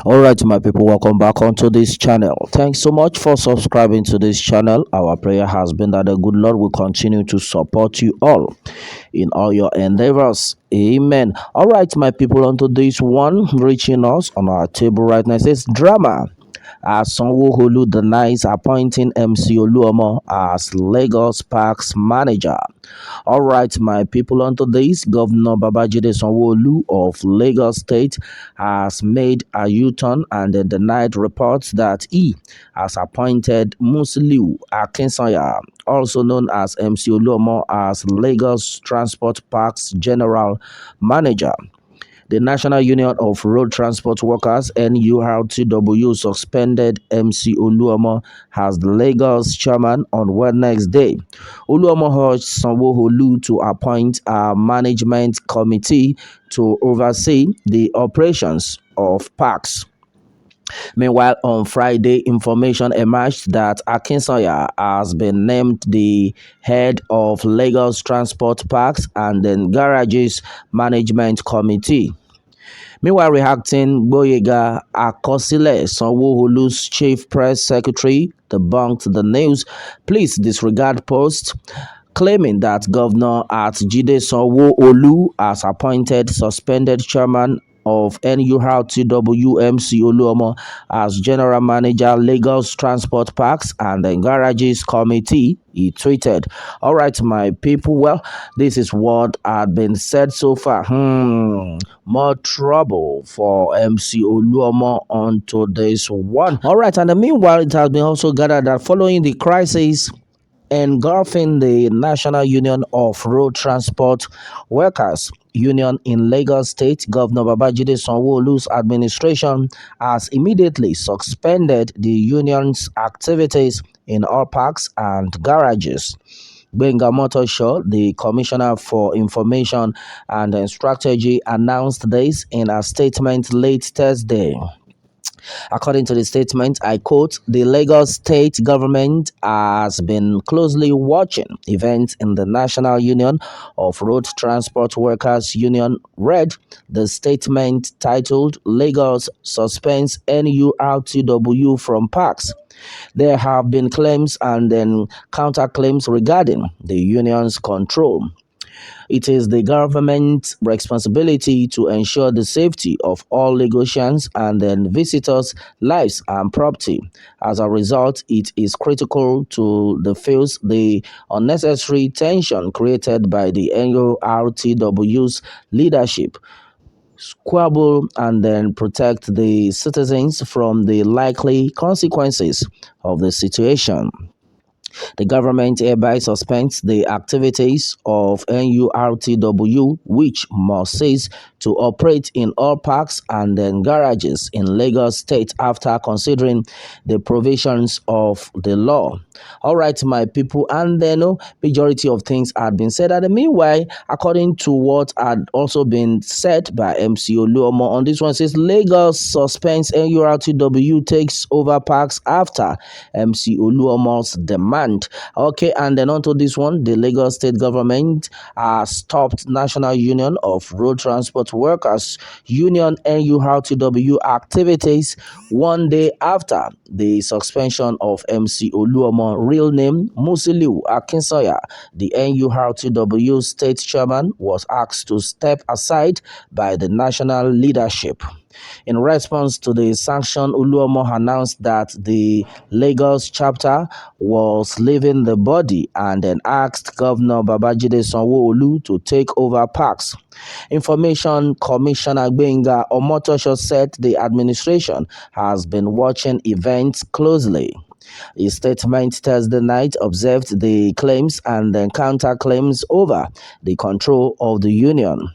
All right, my people, welcome back onto this channel. Thanks so much for subscribing to this channel. Our prayer has been that the good Lord will continue to support you all in all your endeavors. Amen. All right, my people, onto this one reaching us on our table right now. It says drama. Sanwo Denîes appointing MC Oluomo as Lagos Parks manager. All right, my people, onto this, Governor Babajide Sanwo of Lagos State has made a U-turn and denied reports that he has appointed Musiliu Akinsanya, also known as MC Oluomo, as Lagos Transport Parks General Manager. The National Union of Road Transport Workers (NURTW) suspended MC Oluomo as the Lagos chairman on Wednesday. Oluomo urged Sanwo to appoint a management committee to oversee the operations of parks. Meanwhile, on Friday, information emerged that Akinsanya has been named the head of Lagos Transport Parks and then Garages Management Committee. Meanwhile, reacting, Gboyega Akosile, Sanwo-Olu's chief press secretary, debunked the news. Please disregard post claiming that Governor at Jide Sanwo-Olu has appointed suspended chairman of NURTW MC Oluomo as General Manager Lagos Transport Parks and the Garages Committee, he tweeted. All right, my people, well, this is what had been said so far. More trouble for MC Oluomo onto this one. All right, and meanwhile, it has been also gathered that following the crisis engulfing the National Union of Road Transport Workers Union in Lagos State, Governor Babajide Sanwo-Olu's administration has immediately suspended the union's activities in all parks and garages. Gbenga Motosho, the Commissioner for Information and Strategy, announced this in a statement late Thursday. According to the statement, I quote, "The Lagos state government has been closely watching events in the National Union of Road Transport Workers Union," read the statement titled "Lagos Suspends NURTW from Parks." There have been claims and then counterclaims regarding the union's control. It is the government's responsibility to ensure the safety of all Lagosians and then visitors' lives and property. As a result, it is critical to diffuse the unnecessary tension created by the NURTW's leadership, squabble, and then protect the citizens from the likely consequences of the situation. The government hereby suspends the activities of NURTW, which must cease to operate in all parks and then garages in Lagos State after considering the provisions of the law. All right, my people, and then majority of things had been said. And meanwhile, according to what had also been said by MC Oluomo on this one, says Lagos suspends NURTW, takes over parks after MC Oluomo's demand. Okay, and then onto this one, the Lagos state government has stopped National Union of Road Transport Workers Union NURTW activities 1 day after the suspension of MC Oluomo, real name Musiliu Akinsanya. The NURTW state chairman was asked to step aside by the national leadership. In response to the sanction, Oluomo announced that the Lagos chapter was leaving the body and then asked Governor Babajide Sanwo-Olu to take over parks. Information Commissioner Gbenga Omotosho said the administration has been watching events closely. A statement Thursday night observed the claims and then counterclaims over the control of the union.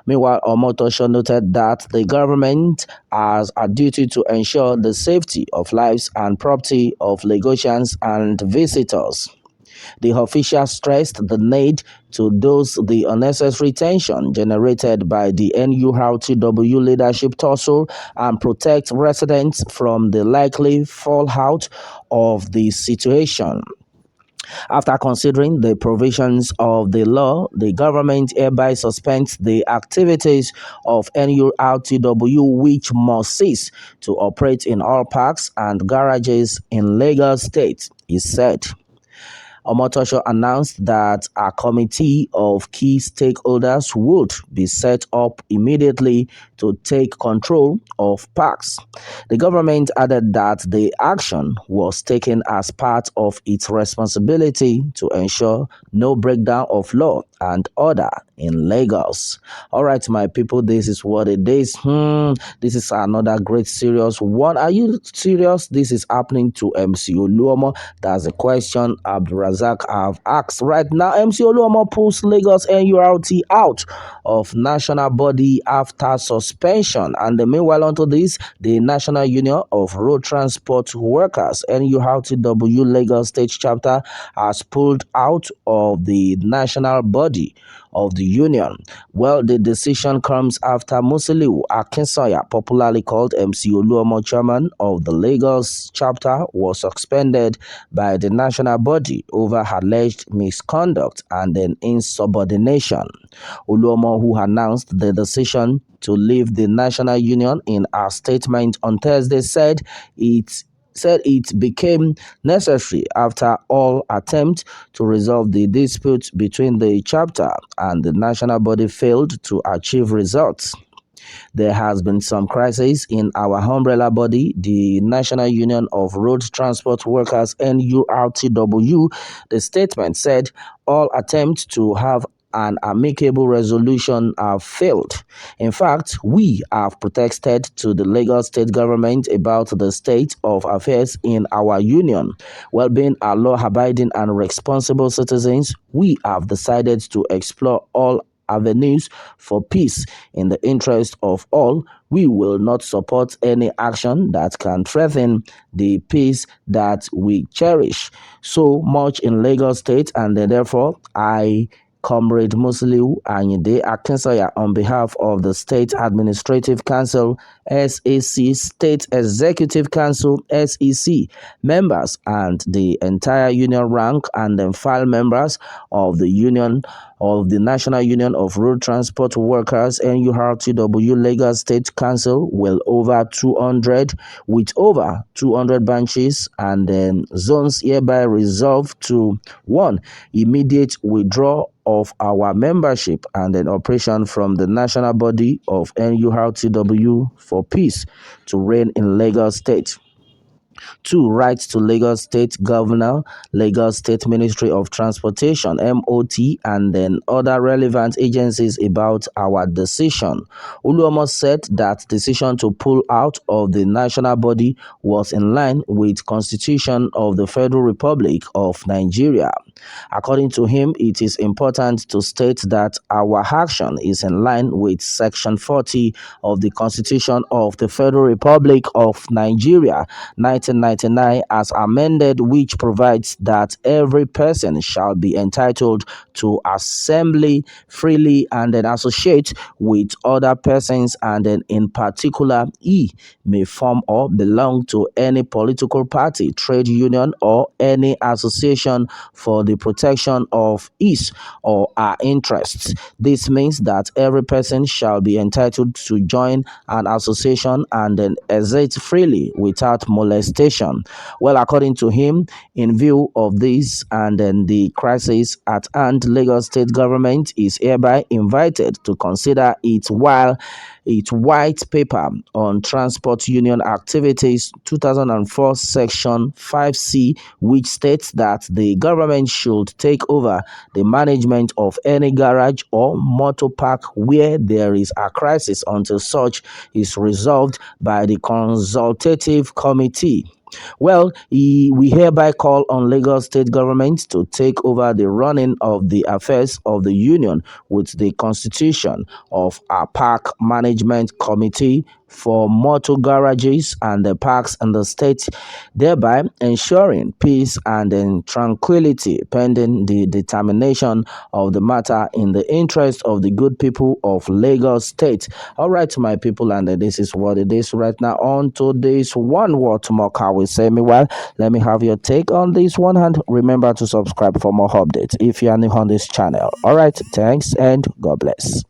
Meanwhile, Omotosho noted that the government has a duty to ensure the safety of lives and property of Lagosians and visitors. The official stressed the need to dose the unnecessary tension generated by the NURTW leadership tussle and protect residents from the likely fallout of the situation. After considering the provisions of the law, the government hereby suspends the activities of NURTW, which must cease to operate in all parks and garages in Lagos State, he said. Omotosho announced that a committee of key stakeholders would be set up immediately to take control of parks. The government added that the action was taken as part of its responsibility to ensure no breakdown of law and order in Lagos. All right, my people, this is what it is. This is another great serious one. Are you serious? This is happening to MC Oluomo. That's a question Abdurazak have asked. Right now, MC Oluomo pulls Lagos NURT out of national body after suspension. And meanwhile, onto this, the National Union of Road Transport Workers, NURTW Lagos State Chapter, has pulled out of the national body of the union. Well, the decision comes after Musiliu Akinsanya, popularly called MC Oluomo, chairman of the Lagos chapter, was suspended by the national body over alleged misconduct and then insubordination. Oluomo, who announced the decision to leave the national union in a statement on Thursday, it became necessary after all attempts to resolve the dispute between the chapter and the national body failed to achieve results. There has been some crisis in our umbrella body, the National Union of Road Transport Workers, NURTW. The statement said all attempts to have an amicable resolution have failed. In fact, we have protested to the Lagos state government about the state of affairs in our union. While being a law-abiding and responsible citizens, we have decided to explore all avenues for peace in the interest of all. We will not support any action that can threaten the peace that we cherish so much in Lagos State, and therefore I, Comrade Musliu Anyide Akinsanya, on behalf of the State Administrative Council, SAC, State Executive Council, SEC, members, and the entire union rank and then file members of the union of the National Union of Road Transport Workers, NURTW Lagos State Council, with over 200 branches and then zones, hereby resolved to: 1. Immediate withdrawal of our membership and an operation from the national body of NURTW for peace to reign in Lagos State. 2. Rights to Lagos State Governor, Lagos State Ministry of Transportation, MOT, and then other relevant agencies about our decision. Oluomo said that decision to pull out of the national body was in line with Constitution of the Federal Republic of Nigeria. According to him, it is important to state that our action is in line with Section 40 of the Constitution of the Federal Republic of Nigeria, 1999, as amended, which provides that every person shall be entitled to assembly freely and then associate with other persons, and then in particular, he may form or belong to any political party, trade union, or any association for the protection of his or her interests. This means that every person shall be entitled to join an association and then exit freely without molestation. Well, according to him, in view of this and then the crisis at hand, Lagos State government is hereby invited to consider its white paper on transport union activities 2004 section 5C, which states that the government should take over the management of any garage or motor park where there is a crisis until such is resolved by the consultative committee. Well, we hereby call on Lagos State government to take over the running of the affairs of the union with the constitution of a park management committee for motor garages and the parks in the state, thereby ensuring peace and then tranquility pending the determination of the matter in the interest of the good people of Lagos State. All right, my people, and this is what it is right now. On to this one word tomorrow. We say me well. Let me have your take on this one, and remember to subscribe for more updates if you are new on this channel. All right, thanks and God bless.